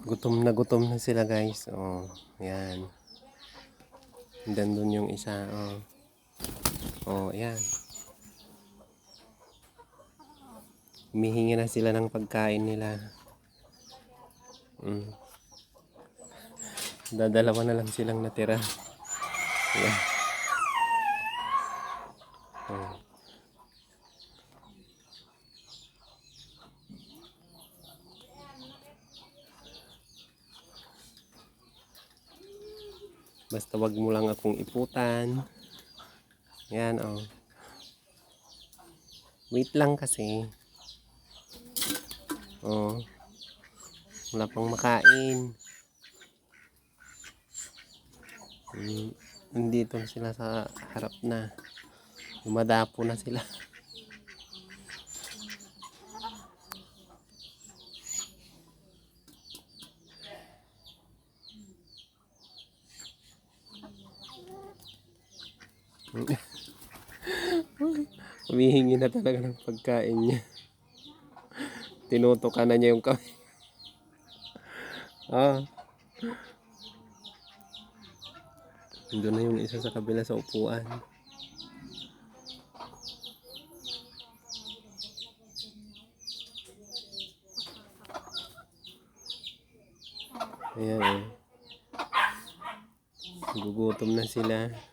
Gutom na sila guys. Oh, yan. Doon yung isa. Oh. Oh, yan. Humihingi na sila ng pagkain nila. Dadalawa na lang silang natira. Yan. Oh. Basta wag mo lang akong iputan. Yan, oh. Wait lang kasi. Oh. Wala pang makain. Nandito sila sa harap na. Dumadapo na sila. Humihingi na talaga ng pagkain niya. Tinutukan na niya yung kamay. Ah. Doon na yung isa sa kabila sa upuan. Ayan, eh. Gugutom na sila.